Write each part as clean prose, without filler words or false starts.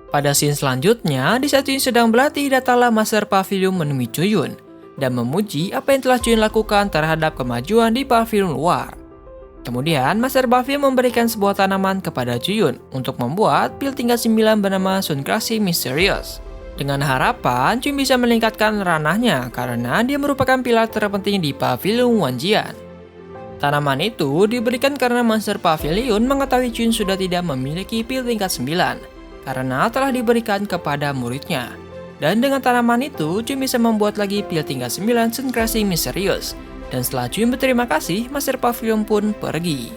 Pada scene selanjutnya, di saat Chun sedang berlatih, datanglah Master Pavilion menemui Chuyun dan memuji apa yang telah Chuyun lakukan terhadap kemajuan di pavilion luar. Kemudian, Master Pavilion memberikan sebuah tanaman kepada Chuyun untuk membuat pil tingkat 9 bernama Sun Crushing Mysterious. Dengan harapan, Chuyun bisa meningkatkan ranahnya karena dia merupakan pilar terpenting di pavilion Wanjian. Tanaman itu diberikan karena Master Pavilion mengetahui Chuyun sudah tidak memiliki pil tingkat 9. Karena telah diberikan kepada muridnya. Dan dengan tanaman itu, Chuyun bisa membuat lagi pil tingkat 9 Sun Crushing Mysterious. Dan setelah Chuyun berterima kasih, Master Pavilion pun pergi.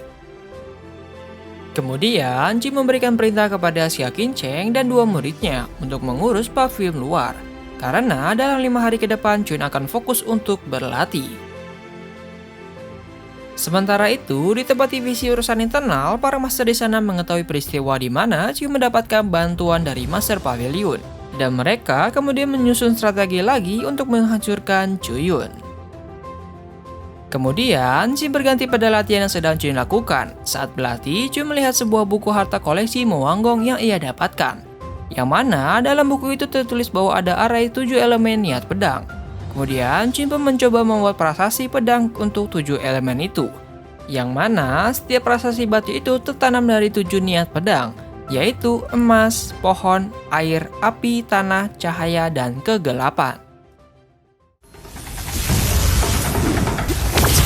Kemudian, Chuyun memberikan perintah kepada Xia Qingcheng dan 2 muridnya untuk mengurus pavilion luar. Karena dalam 5 hari ke depan, Chuyun akan fokus untuk berlatih. Sementara itu, di tempat divisi urusan internal, para master di sana mengetahui peristiwa di mana Chuyun mendapatkan bantuan dari Master Pavilion, dan mereka kemudian menyusun strategi lagi untuk menghancurkan Chuyun. Kemudian, Chuyun berganti pada latihan yang sedang Chuyun lakukan. Saat berlatih, Chuyun melihat sebuah buku harta koleksi Mowanggong yang ia dapatkan, yang mana dalam buku itu tertulis bahwa ada array 7 elemen niat pedang. Kemudian, Chuyun pun mencoba membuat prasasti pedang untuk 7 elemen itu, yang mana setiap prasasti batu itu tertanam dari 7 niat pedang, yaitu emas, pohon, air, api, tanah, cahaya, dan kegelapan.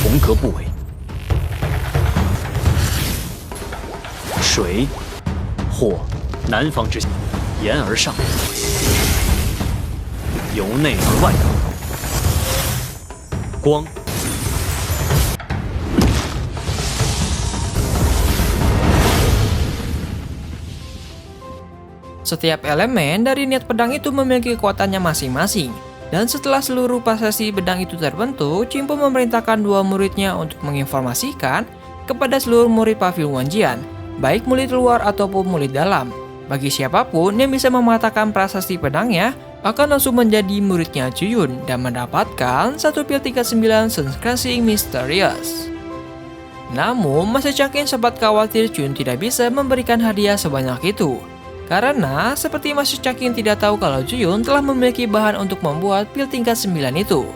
从革不为，水，或南方之沿而上，由内而外，光。 Setiap elemen dari niat pedang itu memiliki kekuatannya masing-masing. Dan setelah seluruh prasasti pedang itu terbentuk, Chuyun pun memerintahkan 2 muridnya untuk menginformasikan kepada seluruh murid pavilion Wanjian, baik murid luar ataupun murid dalam. Bagi siapapun yang bisa mematahkan prasasti pedangnya, akan langsung menjadi muridnya Chuyun dan mendapatkan 1 pil tingkat 9 Sun Crushing Mysterious. Namun, Master Changqing sempat khawatir Chuyun tidak bisa memberikan hadiah sebanyak itu. Karena seperti Master Changqing tidak tahu kalau Chuyun telah memiliki bahan untuk membuat pil tingkat 9 itu.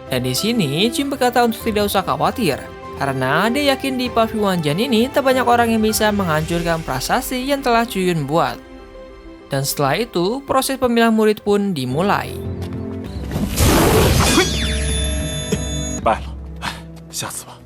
Dan di sini Chuyun berkata untuk tidak usah khawatir, karena dia yakin di pavilion Wanjian ini tak banyak orang yang bisa menghancurkan prasasti yang telah Chuyun buat. Dan setelah itu, proses pemilihan murid pun dimulai. 败了，下次吧。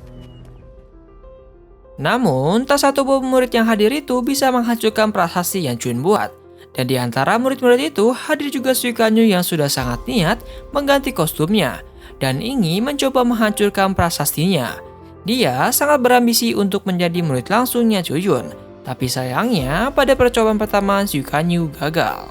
Namun, tak satu pun murid yang hadir itu bisa menghancurkan prasasti yang Chuyun buat. Dan di antara murid-murid itu, hadir juga Suikanyu yang sudah sangat niat mengganti kostumnya dan ingin mencoba menghancurkan prasastinya. Dia sangat berambisi untuk menjadi murid langsungnya Chuyun. Tapi sayangnya, pada percobaan pertama, Suikanyu gagal.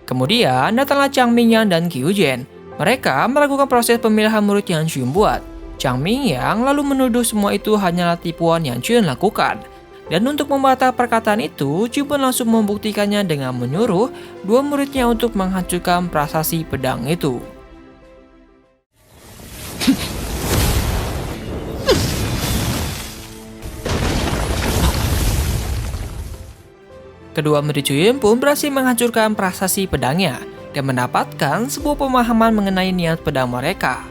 Kemudian, datanglah Chang Mingyang dan Qiu Jian. Mereka melakukan proses pemilihan murid yang Chuyun buat. Chang Mingyang lalu menuduh semua itu hanyalah tipuan yang Chuyun lakukan. Dan untuk membantah perkataan itu, Chuyun pun langsung membuktikannya dengan menyuruh 2 muridnya untuk menghancurkan prasasti pedang itu. Kedua murid Chuyun pun berhasil menghancurkan prasasti pedangnya dan mendapatkan sebuah pemahaman mengenai niat pedang mereka.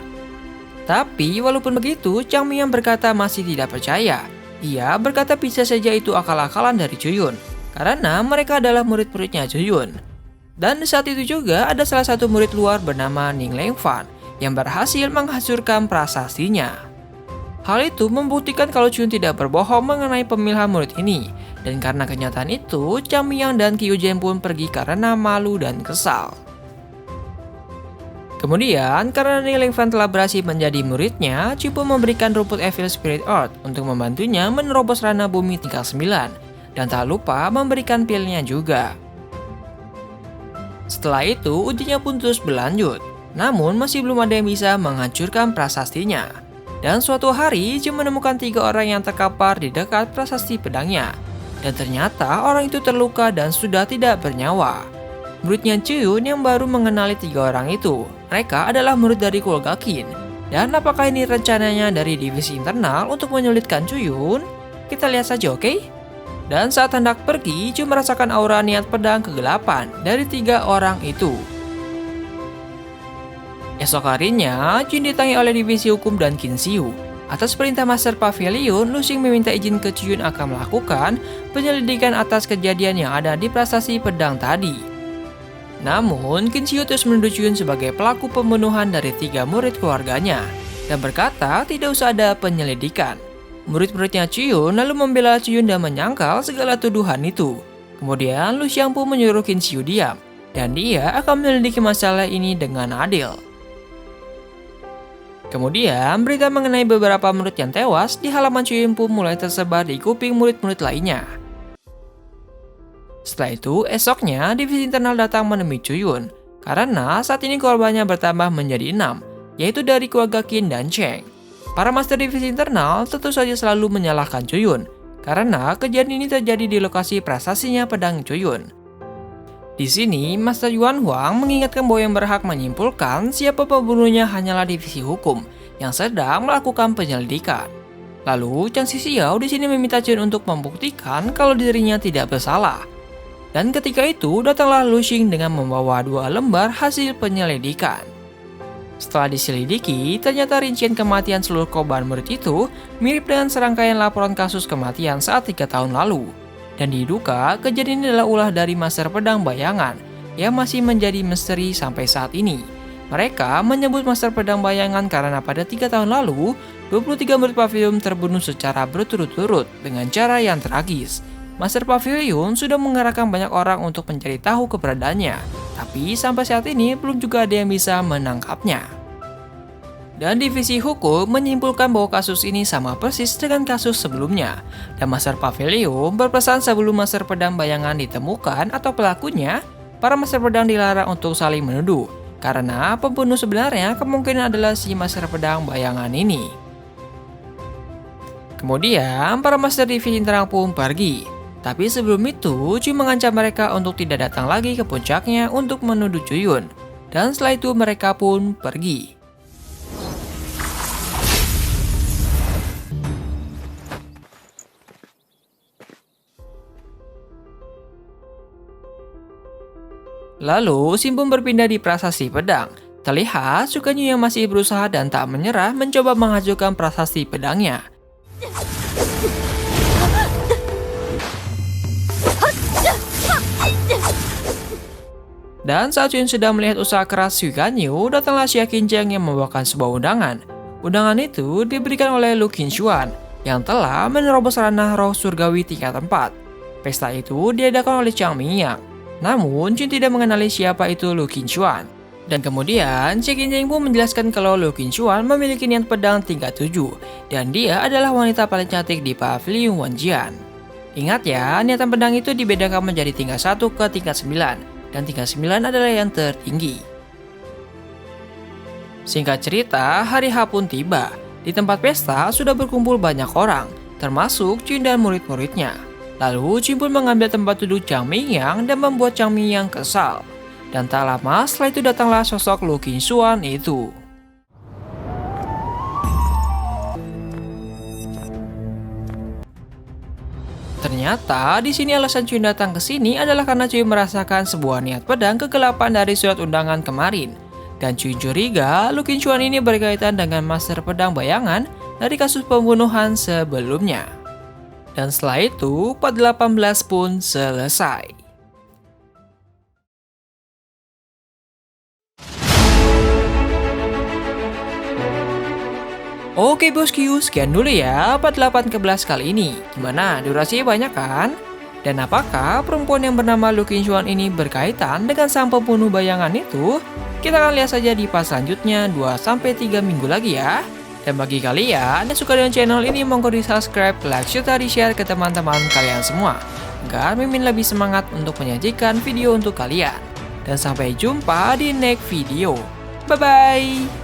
Tapi walaupun begitu, Chang Mingyang berkata masih tidak percaya. Ia berkata bisa saja itu akal-akalan dari Chuyun, karena mereka adalah murid-muridnya Chuyun. Dan saat itu juga ada salah satu murid luar bernama Ning Lengfan yang berhasil menghancurkan prasastinya. Hal itu membuktikan kalau Chuyun tidak berbohong mengenai pemilihan murid ini. Dan karena kenyataan itu, Chang Mingyang dan Qiu Jian pun pergi karena malu dan kesal. Kemudian, karena Ning Lengfan telah berhasil menjadi muridnya, Chuyun pun memberikan rumput Evil Spirit Earth untuk membantunya menerobos ranah bumi tingkat 9. Dan tak lupa memberikan pilnya juga. Setelah itu, ujinya pun terus berlanjut. Namun, masih belum ada yang bisa menghancurkan prasastinya. Dan suatu hari, Chuyun menemukan 3 orang yang terkapar di dekat prasasti pedangnya. Dan ternyata orang itu terluka dan sudah tidak bernyawa. Muridnya Chuyun yang baru mengenali 3 orang itu. Mereka adalah murid dari Kulgakin. Dan apakah ini rencananya dari divisi internal untuk menyulitkan Chuyun? Kita lihat saja, oke? Dan saat hendak pergi, Chu merasakan aura niat pedang kegelapan dari 3 orang itu. Esok harinya, Jin ditangi oleh divisi hukum dan Qin Xiu. Atas perintah Master Pavilion, Lu Xing meminta izin ke Chu Yun akan melakukan penyelidikan atas kejadian yang ada di prasasti pedang tadi. Namun, Qin Xiu terus menuduh Chu Yun sebagai pelaku pembunuhan dari 3 murid keluarganya dan berkata tidak usah ada penyelidikan. Murid-muridnya Chu Yun lalu membela Chu Yun dan menyangkal segala tuduhan itu. Kemudian Lu Xiangpu menyuruh Qin Xiu diam, dan dia akan menyelidiki masalah ini dengan adil. Kemudian, berita mengenai beberapa murid yang tewas di halaman Chu Yun pun mulai tersebar di kuping murid-murid lainnya. Setelah itu, esoknya divisi internal datang menemui Chu Yun, karena saat ini korbannya bertambah menjadi 6, yaitu dari keluarga Qin dan Cheng. Para master divisi internal tentu saja selalu menyalahkan Chu Yun, karena kejadian ini terjadi di lokasi prasasinya pedang Chu Yun. Di sini, Master Yuan Huang mengingatkan bahwa yang berhak menyimpulkan siapa pembunuhnya hanyalah divisi hukum yang sedang melakukan penyelidikan. Lalu, Chang Xixiao di sini meminta Chen untuk membuktikan kalau dirinya tidak bersalah. Dan ketika itu, datanglah Lu Xing dengan membawa 2 lembar hasil penyelidikan. Setelah diselidiki, ternyata rincian kematian seluruh korban murid itu mirip dengan serangkaian laporan kasus kematian saat 3 tahun lalu. Dan diduga, kejadian ini adalah ulah dari Master Pedang Bayangan yang masih menjadi misteri sampai saat ini. Mereka menyebut Master Pedang Bayangan karena pada 3 tahun lalu, 23 murid Pavilion terbunuh secara berturut-turut dengan cara yang tragis. Master Pavilion sudah mengerahkan banyak orang untuk mencari tahu keberadaannya, tapi sampai saat ini belum juga ada yang bisa menangkapnya. Dan divisi hukum menyimpulkan bahwa kasus ini sama persis dengan kasus sebelumnya. Dan Master Pavilion berpesan sebelum Master Pedang Bayangan ditemukan atau pelakunya, para Master Pedang dilarang untuk saling menuduh, karena pembunuh sebenarnya kemungkinan adalah si Master Pedang Bayangan ini. Kemudian, para Master divisi internal pun pergi. Tapi sebelum itu, Chu mengancam mereka untuk tidak datang lagi ke puncaknya untuk menuduh Chu Yun. Dan setelah itu mereka pun pergi. Lalu, Xin pun berpindah di prasasti pedang. Terlihat Su Guangyu yang masih berusaha dan tak menyerah mencoba menghancurkan prasasti pedangnya. Dan saat Chu Yun sedang melihat usaha keras Su Guangyu, datanglah Xia Qinzheng yang membawakan sebuah undangan. Undangan itu diberikan oleh Lu Qinshuan yang telah menerobos ranah roh surgawi tingkat 4. Pesta itu diadakan oleh Chang Mingyang. Namun, Jun tidak mengenali siapa itu Lu Qinshuan. Dan kemudian, Xia Qinzheng pun menjelaskan kalau Lu Qinshuan memiliki niat pedang tingkat 7, dan dia adalah wanita paling cantik di Pavilion Wanjian. Ingat ya, niatan pedang itu dibedakan menjadi tingkat 1 ke tingkat 9, dan tingkat 9 adalah yang tertinggi. Singkat cerita, hari H pun tiba. Di tempat pesta sudah berkumpul banyak orang, termasuk Jun dan murid-muridnya. Lalu Jun pun mengambil tempat duduk Chang Mingyang dan membuat Chang Mingyang kesal. Dan tak lama setelah itu datanglah sosok Lu Qinshuan itu. Ternyata di sini alasan Jun datang ke sini adalah karena Jun merasakan sebuah niat pedang kegelapan dari surat undangan kemarin. Dan Jun curiga Lu Qinshuan ini berkaitan dengan Master Pedang Bayangan dari kasus pembunuhan sebelumnya. Dan setelah itu, part 18 pun selesai. Oke bosku, sekian dulu ya part 18 kali ini. Gimana, durasinya banyak kan? Dan apakah perempuan yang bernama Lu Qinshuan ini berkaitan dengan sang pembunuh bayangan itu? Kita akan lihat saja di part selanjutnya 2-3 minggu lagi ya. Dan bagi kalian yang suka dengan channel ini, monggo di subscribe, like, serta di share ke teman-teman kalian semua, agar Mimin lebih semangat untuk menyajikan video untuk kalian. Dan sampai jumpa di next video. Bye bye.